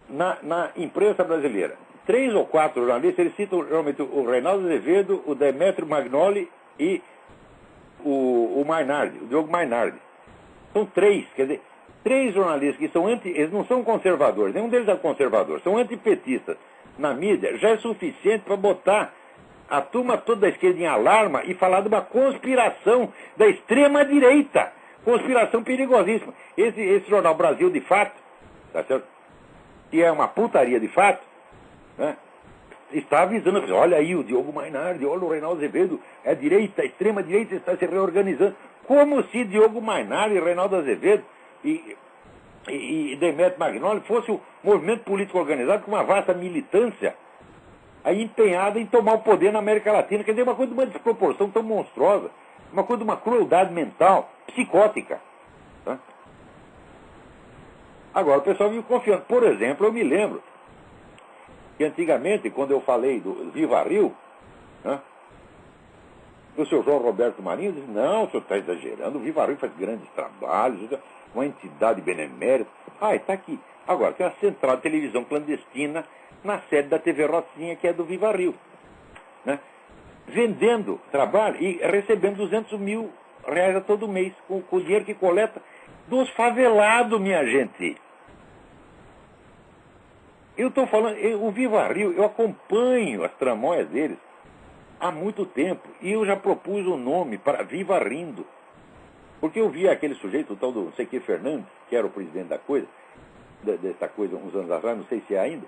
na imprensa brasileira 3 ou 4 jornalistas, eles citam realmente o Reinaldo Azevedo, o Demetrio Magnoli e o Mainardi, o Diogo Mainardi. São 3, quer dizer, 3 jornalistas que são eles não são conservadores, nenhum deles é conservador, são antipetistas na mídia, já é suficiente para botar a turma toda da esquerda em alarma e falar de uma conspiração da extrema-direita. Conspiração perigosíssima. Esse jornal Brasil de Fato, tá certo? que é uma putaria de fato, né, está avisando, olha aí o Diogo Mainardi, olha o Reinaldo Azevedo, é direita, extrema direita está se reorganizando. Como se Diogo Mainardi, Reinaldo Azevedo e Demetrio Magnoli fosse um movimento político organizado com uma vasta militância aí empenhada em tomar o poder na América Latina. Quer dizer, uma coisa de uma desproporção tão monstruosa, uma coisa de uma crueldade mental, psicótica. Tá? Agora, o pessoal vive confiando. Por exemplo, eu me lembro que antigamente, quando eu falei do Viva Rio, né, o senhor João Roberto Marinho disse, não, o senhor está exagerando, o Viva Rio faz grandes trabalhos, uma entidade benemérita. Ah, está aqui. Agora, tem a central de televisão clandestina na sede da TV Rocinha, que é do Viva Rio. Né? Vendendo trabalho e recebendo 200 mil reais a todo mês, com o dinheiro que coleta dos favelados, minha gente. Eu estou falando, o Viva Rio, eu acompanho as tramóias deles há muito tempo, e eu já propus o nome para Viva Rindo. Porque eu vi aquele sujeito, o tal do não sei que Fernandes, que era o presidente da coisa, dessa coisa uns anos atrás, não sei se é ainda,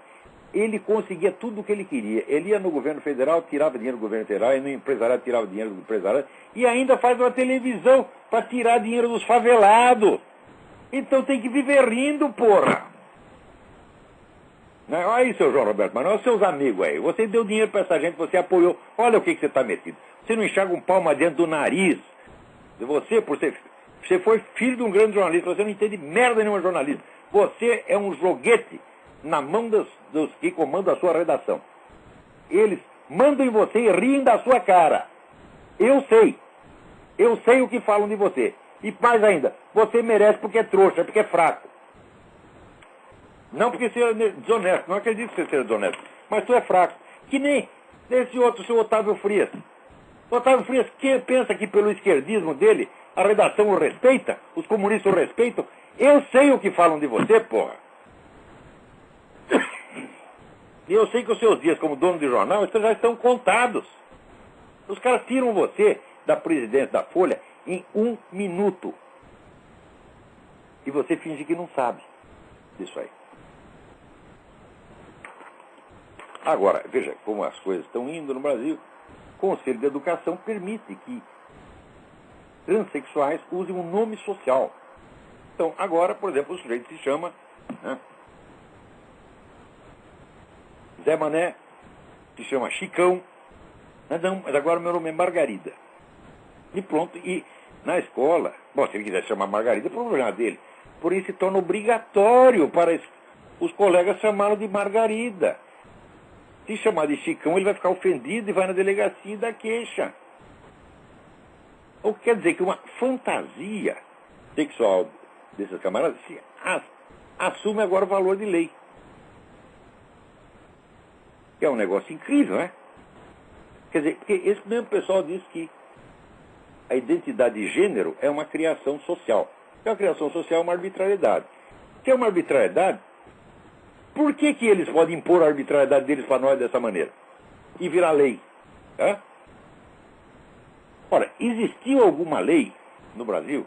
ele conseguia tudo o que ele queria. Ele ia no governo federal, tirava dinheiro do governo federal, ia no empresariado, tirava dinheiro do empresariado, e ainda faz uma televisão para tirar dinheiro dos favelados. Então tem que viver rindo, porra. Né? Olha aí, seu João Roberto, mas não, seus amigos aí. Você deu dinheiro para essa gente, você apoiou. Olha o que você está metido. Você não enxerga um palmo dentro do nariz. Você foi filho de um grande jornalista, você não entende merda nenhuma de jornalismo. Você é um joguete na mão dos que comandam a sua redação. Eles mandam em você e riem da sua cara. Eu sei o que falam de você. E mais ainda, você merece porque é trouxa, porque é fraco. Não porque você é desonesto, não acredito que você seja desonesto, mas tu é fraco. Que nem esse outro, seu Otávio Frias. O Otávio Frias, quem pensa que pelo esquerdismo dele a redação o respeita, os comunistas o respeitam, eu sei o que falam de você, porra. E eu sei que os seus dias como dono de jornal já estão contados. Os caras tiram você da presidência da Folha em 1 minuto. E você finge que não sabe disso aí. Agora, veja como as coisas estão indo no Brasil. O Conselho de Educação permite que transexuais usem um nome social. Então, agora, por exemplo, o sujeito se chama, né, Zé Mané, se chama Chicão. Não, mas agora o meu nome é Margarida. E pronto, e na escola, bom, se ele quiser chamar Margarida, é problema dele. Por isso se torna obrigatório para os colegas chamá-lo de Margarida. Se chamar de Chicão, ele vai ficar ofendido e vai na delegacia e dá queixa. O que quer dizer que uma fantasia sexual desses camaradas assume agora o valor de lei. Que é um negócio incrível, né? Quer dizer, porque esse mesmo pessoal diz que a identidade de gênero é uma criação social. É uma criação social, uma arbitrariedade. Se é uma arbitrariedade, por que eles podem impor a arbitrariedade deles para nós dessa maneira? E virar lei? Hã? Ora, existiu alguma lei no Brasil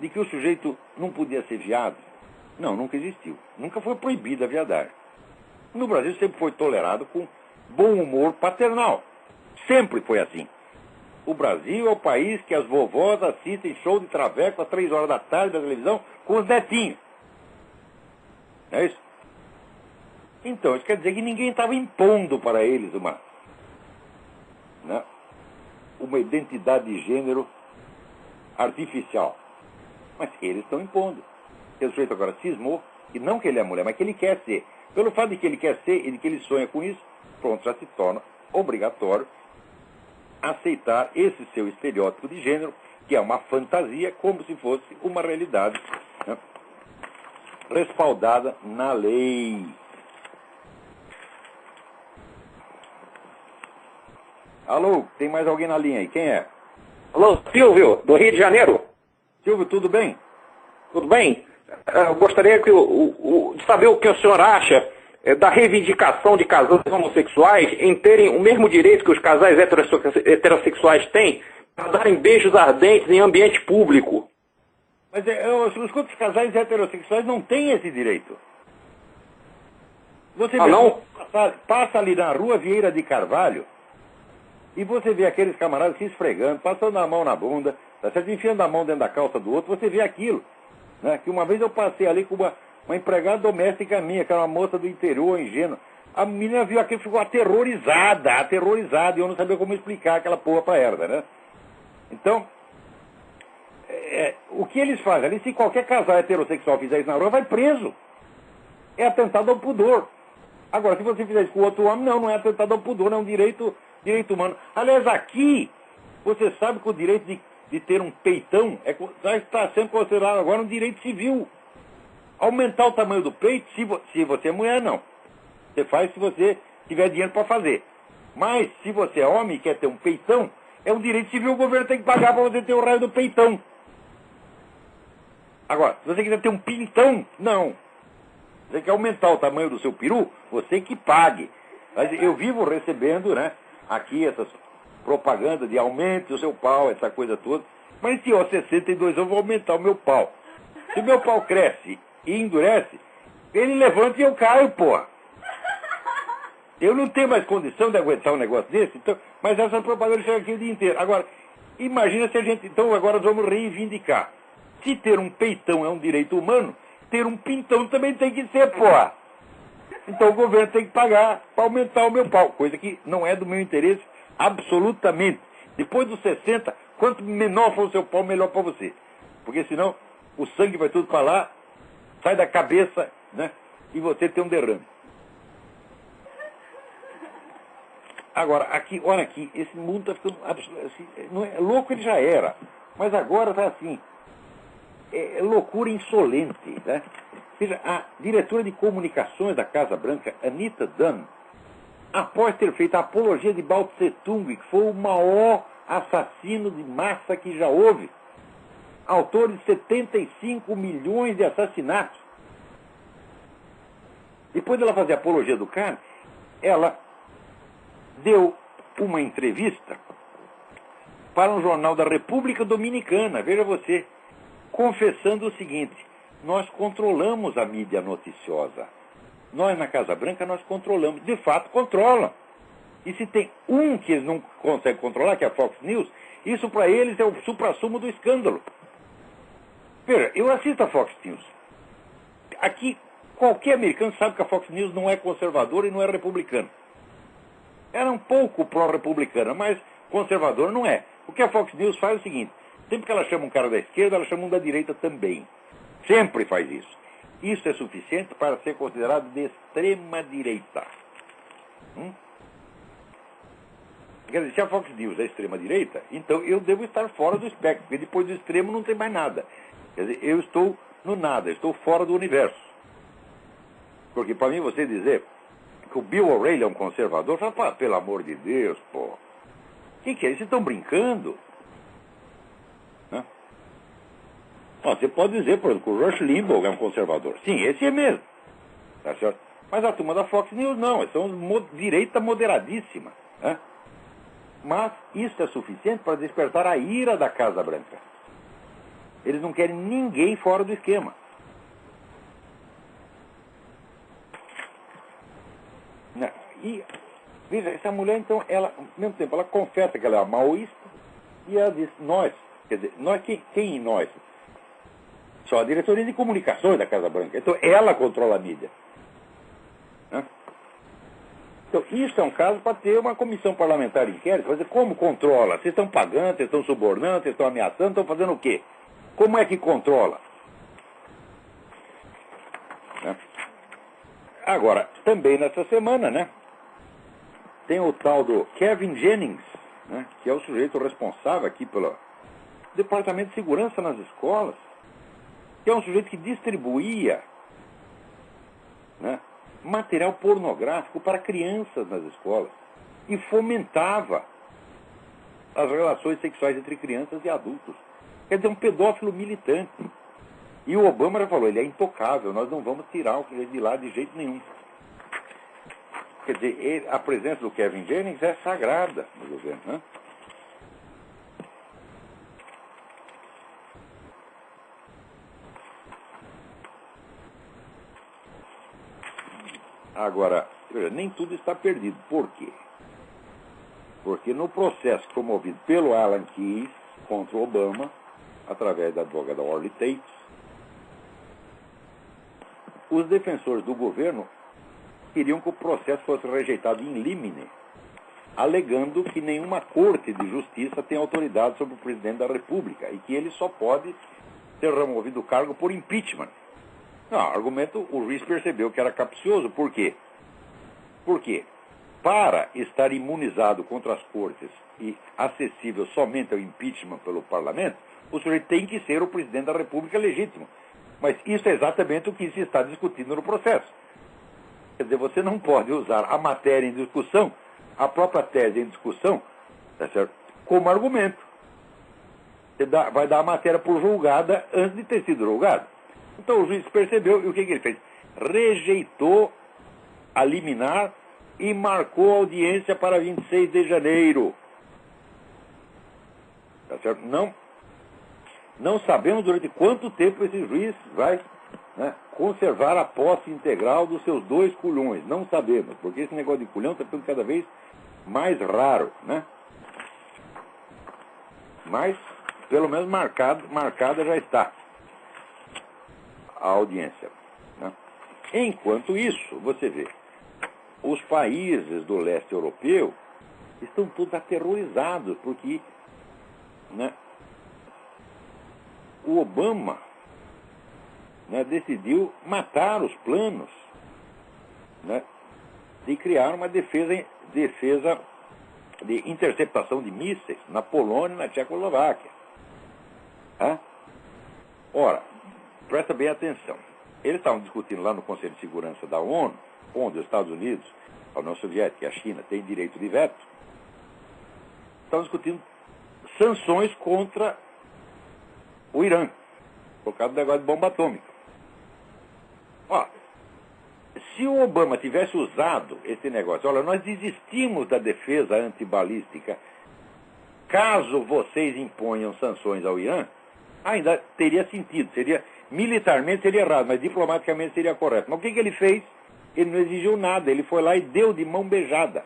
de que o sujeito não podia ser viado? Não, nunca existiu. Nunca foi proibida a viadagem. No Brasil sempre foi tolerado com bom humor paternal. Sempre foi assim. O Brasil é o país que as vovós assistem show de traveco às 3 horas da tarde da televisão com os netinhos. Não é isso? Então, isso quer dizer que ninguém estava impondo para eles uma identidade de gênero artificial. Mas eles estão impondo. O sujeito agora cismou, e não que ele é mulher, mas que ele quer ser. Pelo fato de que ele quer ser e de que ele sonha com isso, pronto, já se torna obrigatório aceitar esse seu estereótipo de gênero, que é uma fantasia, como se fosse uma realidade, né, respaldada na lei. Alô, tem mais alguém na linha aí? Quem é? Alô, Silvio, do Rio de Janeiro. Silvio, tudo bem? Tudo bem? Eu gostaria de saber o que o senhor acha da reivindicação de casais homossexuais em terem o mesmo direito que os casais heterossexuais têm para darem beijos ardentes em ambiente público. Mas os casais heterossexuais não têm esse direito. Você vê, não? passa ali na rua Vieira de Carvalho e você vê aqueles camaradas se esfregando, passando a mão na bunda, tá certo? Enfiando a mão dentro da calça do outro, você vê aquilo. Né? Que uma vez eu passei ali com uma empregada doméstica minha, que era uma moça do interior, ingênua. A menina viu aquilo e ficou aterrorizada, e eu não sabia como explicar aquela porra pra ela, né? Então, o que eles fazem ali, se qualquer casal heterossexual fizer isso na rua, vai preso. É atentado ao pudor. Agora, se você fizer isso com outro homem, não é atentado ao pudor, é um direito humano. Aliás, aqui, você sabe que o direito de ter um peitão já está sendo considerado agora um direito civil. Aumentar o tamanho do peito, se você é mulher, não. Você faz se você tiver dinheiro para fazer. Mas, se você é homem e quer ter um peitão, é um direito civil, o governo tem que pagar para você ter o raio do peitão. Agora, se você quiser ter um pintão, não. Você quer aumentar o tamanho do seu peru, você que pague. Mas eu vivo recebendo, né, aqui essas propagandas de aumente o seu pau, essa coisa toda. Mas se eu, 62 anos, vou aumentar o meu pau. Se o meu pau cresce e endurece, ele levanta e eu caio, porra. Eu não tenho mais condição de aguentar um negócio desse, então, mas essa propaganda chega aqui o dia inteiro. Agora, imagina se a gente, então agora nós vamos reivindicar. Se ter um peitão é um direito humano, ter um pintão também tem que ser, porra. Então o governo tem que pagar para aumentar o meu pau, coisa que não é do meu interesse absolutamente. Depois dos 60, quanto menor for o seu pau, melhor para você. Porque senão o sangue vai tudo para lá, sai da cabeça, né? E você tem um derrame. Agora, aqui, olha aqui, esse mundo está ficando assim, não é, louco ele já era, mas agora está assim, é loucura insolente, né? Veja, a diretora de comunicações da Casa Branca, Anita Dunn, após ter feito a apologia de Mao Tse-tung, que foi o maior assassino de massa que já houve, autor de 75 milhões de assassinatos. Depois dela fazer a apologia do cara, ela deu uma entrevista para um jornal da República Dominicana, veja você, confessando o seguinte: nós controlamos a mídia noticiosa. Nós, na Casa Branca, nós controlamos. De fato, controlam. E se tem um que eles não conseguem controlar, que é a Fox News, isso para eles é o suprassumo do escândalo. Veja, eu assisto a Fox News. Aqui, qualquer americano sabe que a Fox News não é conservadora e não é republicana. Era um pouco pró-republicana, mas conservadora não é. O que a Fox News faz é o seguinte: sempre que ela chama um cara da esquerda, ela chama um da direita também. Sempre faz isso. Isso é suficiente para ser considerado de extrema direita. Quer dizer, se a Fox News é extrema direita, então eu devo estar fora do espectro, porque depois do extremo não tem mais nada. Quer dizer, eu estou no nada, eu estou fora do universo. Porque para mim você dizer que o Bill O'Reilly é um conservador, fala, pá, pelo amor de Deus, pô. O que é isso? Vocês estão brincando? Né? Ó, você pode dizer, por exemplo, que o Rush Limbaugh é um conservador. Sim, esse é mesmo. Tá certo? Mas a turma da Fox News não, eles são direita moderadíssima. Né? Mas isso é suficiente para despertar a ira da Casa Branca. Eles não querem ninguém fora do esquema. E, veja, essa mulher, então, ela, ao mesmo tempo, ela confessa que ela é maoísta e ela diz, nós, quer dizer, nós, quem em nós? Só a diretoria de comunicações da Casa Branca. Então, ela controla a mídia. Né? Então, isso é um caso para ter uma comissão parlamentar de inquérito, fazer como controla? Vocês estão pagando, vocês estão subornando, vocês estão ameaçando, estão fazendo o quê? Como é que controla? Né? Agora, também nessa semana, né? Tem o tal do Kevin Jennings, né, que é o sujeito responsável aqui pelo Departamento de Segurança nas escolas, que é um sujeito que distribuía, né, material pornográfico para crianças nas escolas e fomentava as relações sexuais entre crianças e adultos. Quer dizer, um pedófilo militante. E o Obama já falou, ele é intocável, nós não vamos tirar ele de lá de jeito nenhum. Quer dizer, a presença do Kevin Jennings é sagrada no governo, né? Agora, veja, nem tudo está perdido. Por quê? Porque no processo promovido pelo Alan Keyes contra o Obama, através da advogada Orly Tate, os defensores do governo queriam que o processo fosse rejeitado in limine, alegando que nenhuma corte de justiça tem autoridade sobre o presidente da República e que ele só pode ser removido do cargo por impeachment. Não, argumento, o juiz percebeu que era capcioso. Por quê? Porque, para estar imunizado contra as cortes e acessível somente ao impeachment pelo parlamento, o sujeito tem que ser o presidente da República legítimo. Mas isso é exatamente o que se está discutindo no processo. Quer dizer, você não pode usar a matéria em discussão, a própria tese em discussão, tá certo? Como argumento. Você vai dar a matéria por julgada antes de ter sido julgada. Então o juiz percebeu e o que ele fez? Rejeitou a liminar e marcou a audiência para 26 de janeiro. Tá certo? Não sabemos durante quanto tempo esse juiz vai, né, conservar a posse integral dos seus 2 culhões. Não sabemos, porque esse negócio de culhão está ficando cada vez mais raro, né? Mas, pelo menos marcada já está a audiência, né? Enquanto isso, você vê, os países do leste europeu estão todos aterrorizados, porque, né, o Obama, né, decidiu matar os planos, né, de criar uma defesa de interceptação de mísseis na Polônia e na Tchecoslováquia. Tá? Ora, presta bem atenção. Eles estavam discutindo lá no Conselho de Segurança da ONU, onde os Estados Unidos, a União Soviética e a China têm direito de veto. Estavam discutindo sanções contra o Irã, por causa do negócio de bomba atômica. Ó, se o Obama tivesse usado esse negócio, olha, nós desistimos da defesa antibalística, caso vocês imponham sanções ao Irã, ainda teria sentido, militarmente seria errado, mas diplomaticamente seria correto. Mas o que ele fez? Ele não exigiu nada, ele foi lá e deu de mão beijada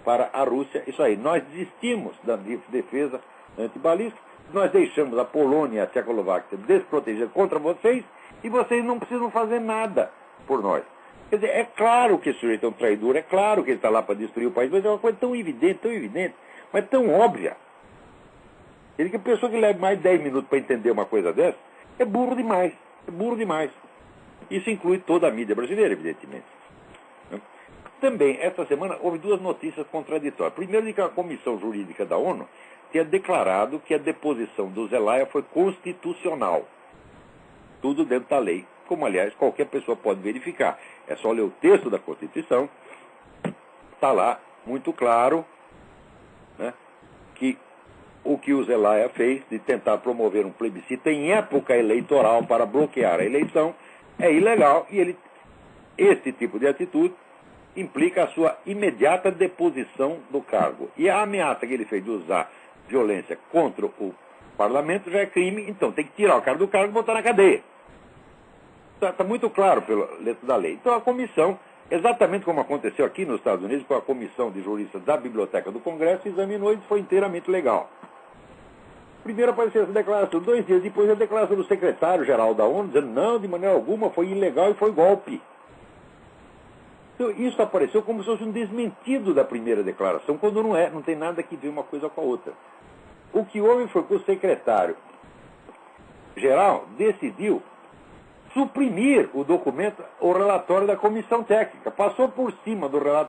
para a Rússia. Isso aí, nós desistimos da defesa antibalística, nós deixamos a Polônia e a Tchecoslováquia desprotegidas contra vocês e vocês não precisam fazer nada por nós. Quer dizer, é claro que esse sujeito é um traidor, é claro que ele está lá para destruir o país, mas é uma coisa tão evidente, mas tão óbvia. Ele que a pessoa que leva mais de 10 minutos para entender uma coisa dessa é burro demais. Isso inclui toda a mídia brasileira, evidentemente. Também, esta semana, houve 2 notícias contraditórias. Primeiro, de que a Comissão Jurídica da ONU tinha declarado que a deposição do Zelaya foi constitucional. Tudo dentro da lei, como, aliás, qualquer pessoa pode verificar. É só ler o texto da Constituição, está lá, muito claro, né, que o que o Zelaya fez de tentar promover um plebiscito em época eleitoral para bloquear a eleição é ilegal e esse tipo de atitude implica a sua imediata deposição do cargo. E a ameaça que ele fez de usar violência contra o parlamento já é crime, então tem que tirar o cara do cargo e botar na cadeia. Está muito claro pela letra da lei. Então a comissão, exatamente como aconteceu aqui nos Estados Unidos, com a comissão de juristas da Biblioteca do Congresso, examinou e foi inteiramente legal. Primeiro apareceu essa declaração, 2 dias depois a declaração do secretário-geral da ONU, dizendo não, de maneira alguma, foi ilegal e foi golpe. Então, isso apareceu como se fosse um desmentido da primeira declaração, quando não é, não tem nada que ver uma coisa com a outra. O que houve foi que o secretário-geral decidiu suprimir o documento, o relatório da comissão técnica, passou por cima do relatório